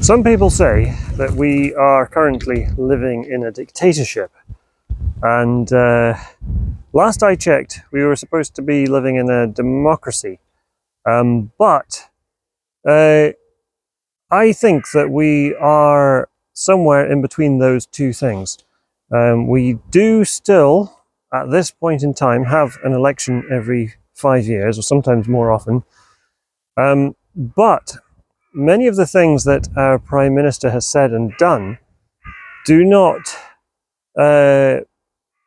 Some people say that we are currently living in a dictatorship, and last I checked, we were supposed to be living in a democracy. But I think that we are somewhere in between those two things. We do still, at this point in time, have an election every 5 years, or sometimes more often. But many of the things that our Prime Minister has said and done do not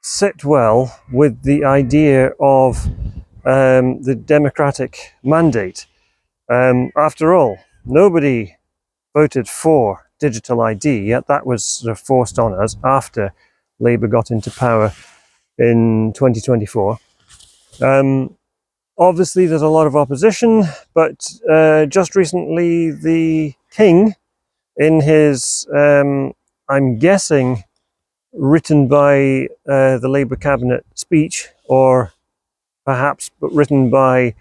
sit well with the idea of the democratic mandate. After all, nobody voted for digital ID, yet that was sort of forced on us after Labour got into power in 2024. Obviously, there's a lot of opposition, but just recently the King, in his, I'm guessing, written by the Labour cabinet speech, or perhaps written by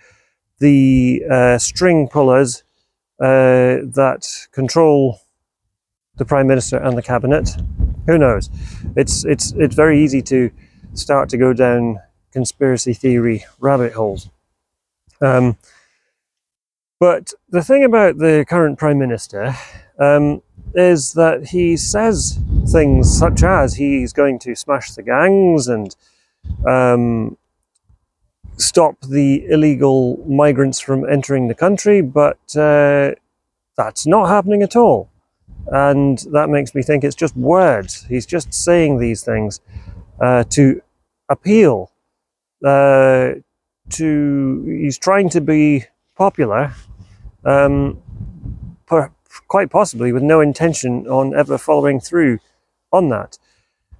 the string pullers that control the Prime Minister and the cabinet. Who knows? It's very easy to start to go down conspiracy theory rabbit holes. But the thing about the current Prime Minister is that he says things such as he's going to smash the gangs and stop the illegal migrants from entering the country, but that's not happening at all. And that makes me think it's just words. He's just saying these things to appeal. He's trying to be popular, quite possibly with no intention on ever following through on that.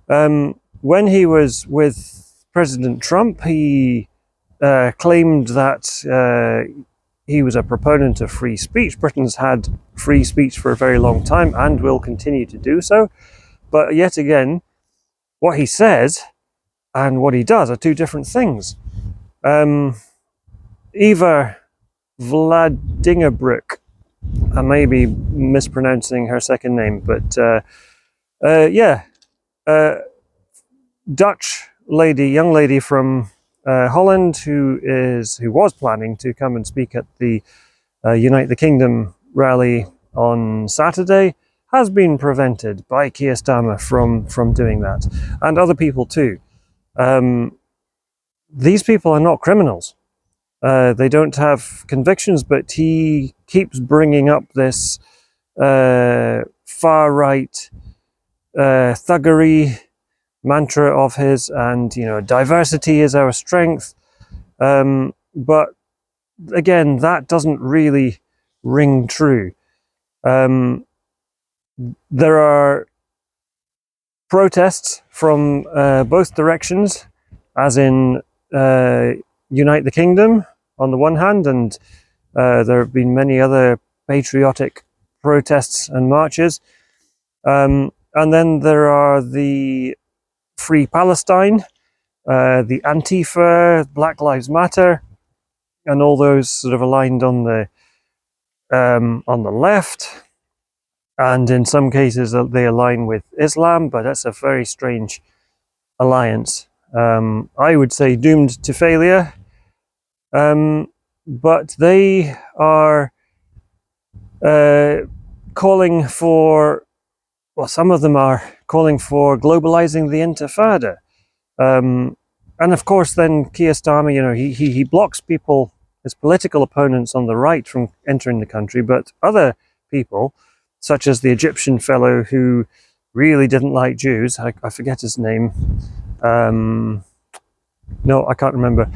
When he was with President Trump, he claimed that he was a proponent of free speech. Britain's had free speech for a very long time and will continue to do so. But yet again, what he says and what he does are two different things. Eva Vladingerbroek, I may be mispronouncing her second name, but Dutch lady, young lady from Holland, who was planning to come and speak at the Unite the Kingdom rally on Saturday, has been prevented by Kier Starmer from doing that, and other people too. These people are not criminals. They don't have convictions, but he keeps bringing up this far-right thuggery mantra of his, and diversity is our strength. But again, that doesn't really ring true. There are protests from both directions, as in Unite the Kingdom on the one hand, and there have been many other patriotic protests and marches. And then there are the Free Palestine, the Antifa, Black Lives Matter, and all those sort of aligned on the left, and in some cases they align with Islam, but that's a very strange alliance. I would say doomed to failure, but they are calling for, well, some of them are calling for globalizing the Intifada. And of course then Kier Starmer, he blocks people, his political opponents on the right, from entering the country, but other people, such as the Egyptian fellow who really didn't like Jews, I forget his name, no, I can't remember.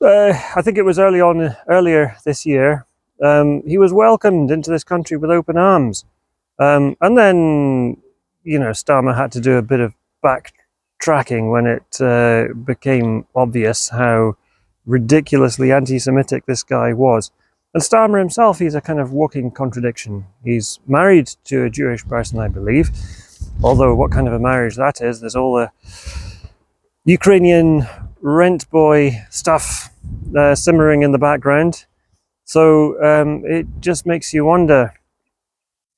I think it was earlier this year, he was welcomed into this country with open arms. And then, Starmer had to do a bit of backtracking when it became obvious how ridiculously anti-Semitic this guy was. And Starmer himself, he's a kind of walking contradiction. He's married to a Jewish person, I believe, although what kind of a marriage that is, there's all the Ukrainian rent boy stuff simmering in the background. So it just makes you wonder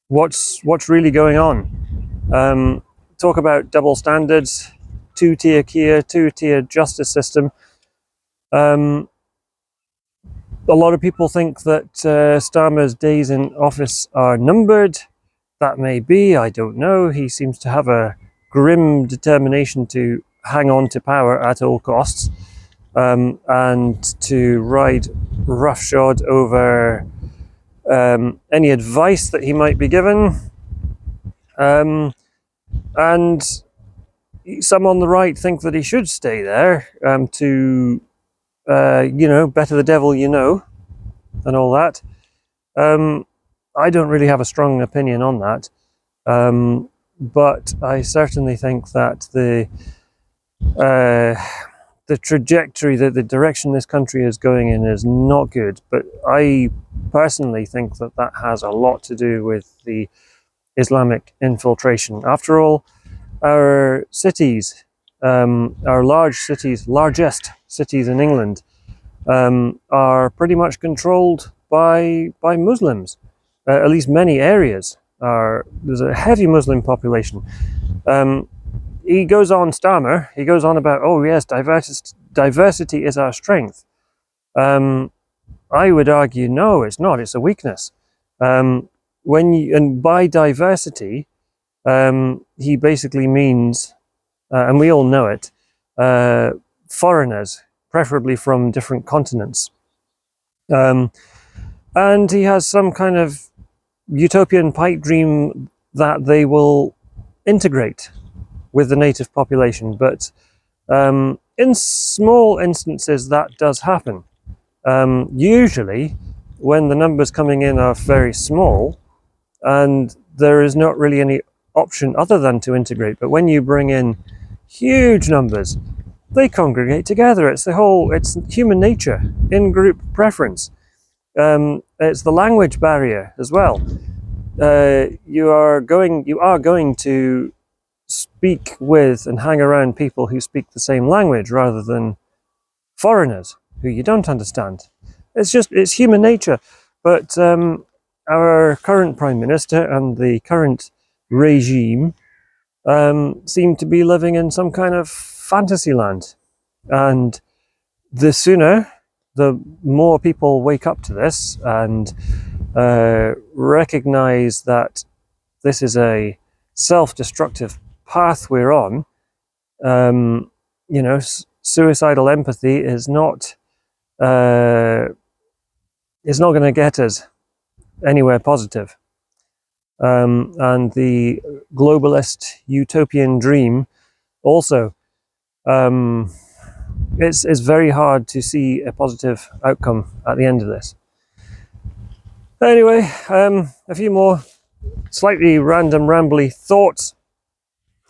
what's really going on. Talk about double standards, two-tier Kier, two-tier justice system. A lot of people think that Starmer's days in office are numbered. That may be, I don't know. He seems to have a grim determination to hang on to power at all costs, and to ride roughshod over any advice that he might be given. And some on the right think that he should stay there, to, better the devil you know, and all that. I don't really have a strong opinion on that, but I certainly think that the trajectory, the direction this country is going in is not good. But I personally think that that has a lot to do with the Islamic infiltration. After all, our cities, our largest cities in England, are pretty much controlled by Muslims. At least many areas there's a heavy Muslim population. He goes on, Starmer, he goes on about, oh yes, diversity is our strength. I would argue, no, it's not, it's a weakness. And by diversity, he basically means, and we all know it, foreigners, preferably from different continents. And he has some kind of utopian pipe dream that they will integrate with the native population. But in small instances, that does happen. Usually, when the numbers coming in are very small, and there is not really any option other than to integrate. But when you bring in huge numbers, they congregate together. It's human nature, in-group preference. It's the language barrier as well. You are going to speak with and hang around people who speak the same language rather than foreigners who you don't understand. It's human nature. But our current Prime Minister and the current regime seem to be living in some kind of fantasy land. And the sooner, the more people wake up to this and recognize that this is a self-destructive path we're on. Suicidal empathy is not going to get us anywhere positive. And the globalist utopian dream also, it's very hard to see a positive outcome at the end of this. Anyway, a few more slightly random, rambly thoughts.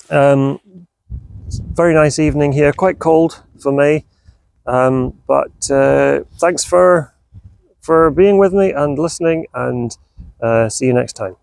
Very nice evening here, quite cold for me, but thanks for being with me and listening, and see you next time.